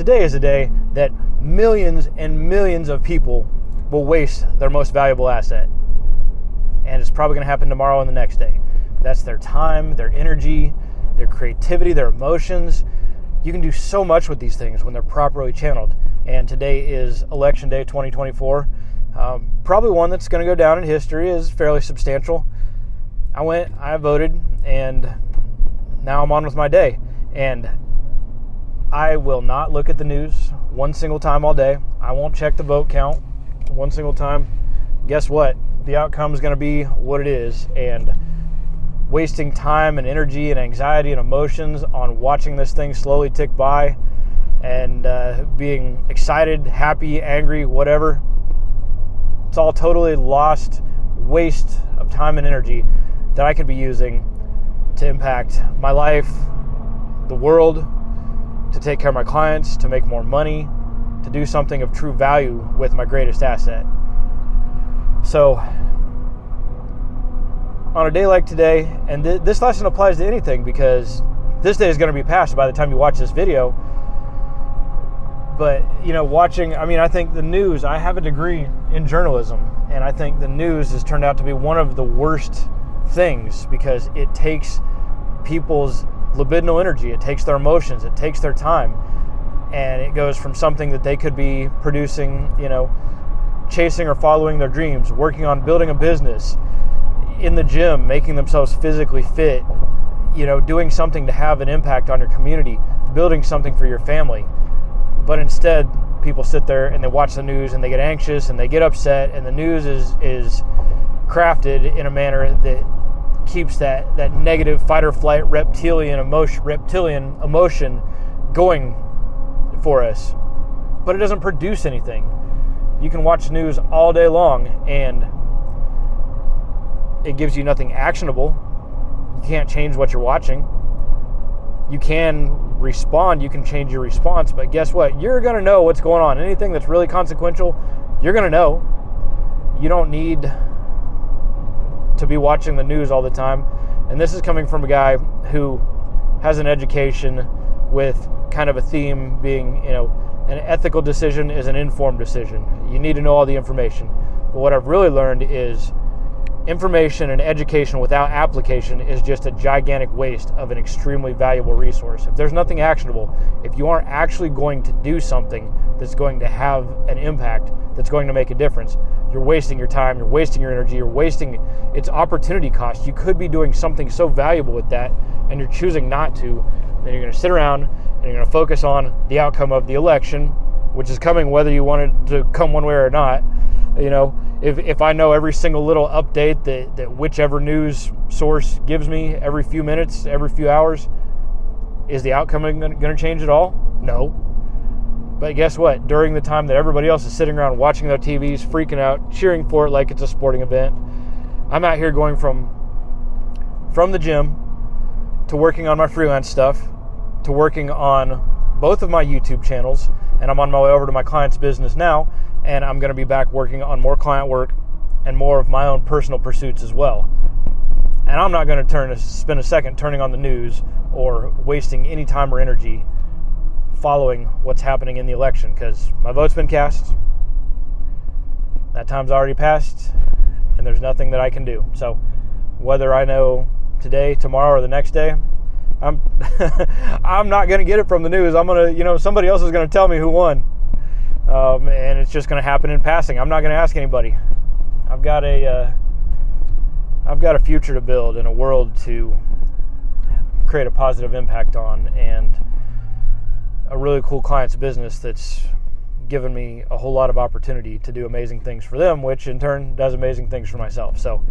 today is a day that millions and millions of people will waste their most valuable asset. And it's probably going to happen tomorrow and the next day. That's their time, their energy, their creativity, their emotions. You can do so much with these things when they're properly channeled. And today is Election Day 2024. Probably one that's going to go down in history as fairly substantial. I voted, and now I'm on with my day. And I will not look at the news one single time all day. I won't check the vote count one single time. Guess what? The outcome is going to be what it is. And wasting time and energy and anxiety and emotions on watching this thing slowly tick by and being excited, happy, angry, whatever, it's all totally lost waste of time and energy that I could be using to impact my life, the world, to take care of my clients, to make more money, to do something of true value with my greatest asset. So on a day like today, and this lesson applies to anything because this day is going to be past by the time you watch this video. But, I think the news, I have a degree in journalism, and I think the news has turned out to be one of the worst things because it takes people's libidinal energy, it takes their emotions, it takes their time, and it goes from something that they could be producing, chasing or following their dreams, working on building a business, in the gym, making themselves physically fit, doing something to have an impact on your community, building something for your family. But instead, people sit there and they watch the news and they get anxious and they get upset, and the news is crafted in a manner that keeps that negative fight or flight reptilian emotion going for us. But it doesn't produce anything. You can watch news all day long and it gives you nothing actionable. You can't change what you're watching. You can respond, you can change your response, but guess what? You're going to know what's going on. Anything that's really consequential, you're going to know. You don't need to be watching the news all the time. And this is coming from a guy who has an education with kind of a theme being, an ethical decision is an informed decision. You need to know all the information. But what I've really learned is information and education without application is just a gigantic waste of an extremely valuable resource. If there's nothing actionable, if you aren't actually going to do something that's going to have an impact, that's going to make a difference, you're wasting your time, you're wasting your energy, you're wasting its opportunity cost. You could be doing something so valuable with that, and you're choosing not to. Then you're going to sit around and you're going to focus on the outcome of the election, which is coming whether you want it to come one way or not. If I know every single little update that whichever news source gives me every few minutes, every few hours, is the outcome going to change at all? No. But guess what? During the time that everybody else is sitting around watching their TVs, freaking out, cheering for it like it's a sporting event, I'm out here going from the gym to working on my freelance stuff, to working on both of my YouTube channels, and I'm on my way over to my client's business now, and I'm going to be back working on more client work and more of my own personal pursuits as well. And I'm not going to spend a second turning on the news or wasting any time or energy following what's happening in the election, because my vote's been cast, that time's already passed, and there's nothing that I can do. So whether I know today, tomorrow, or the next day, I'm not going to get it from the news. I'm going to, somebody else is going to tell me who won. And it's just going to happen in passing. I'm not going to ask anybody. I've got a future to build and a world to create a positive impact on, and a really cool client's business that's given me a whole lot of opportunity to do amazing things for them, which in turn does amazing things for myself. So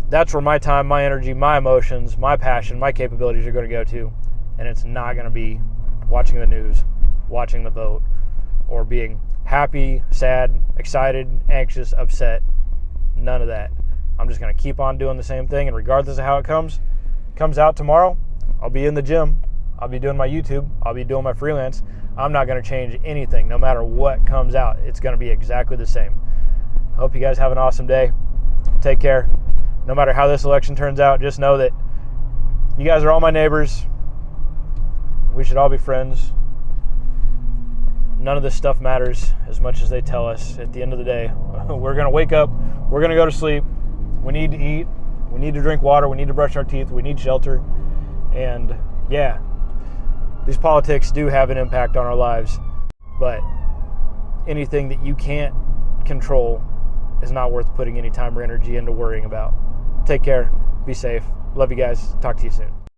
that's where my time, my energy, my emotions, my passion, my capabilities are going to go to. And it's not going to be watching the news, watching the vote, or being happy, sad, excited, anxious, upset. None of that. I'm just going to keep on doing the same thing, and regardless of how it comes out tomorrow, I'll be in the gym, I'll be doing my YouTube, I'll be doing my freelance. I'm not going to change anything. No matter what comes out, it's going to be exactly the same. I hope you guys have an awesome day. Take care. No matter how this election turns out, just know that you guys are all my neighbors. We should all be friends. none of this stuff matters as much as they tell us. At the end of the day, we're going to wake up, we're going to go to sleep, we need to eat, we need to drink water, we need to brush our teeth, we need shelter. And yeah, these politics do have an impact on our lives, but anything that you can't control is not worth putting any time or energy into worrying about. Take care, be safe, love you guys, talk to you soon.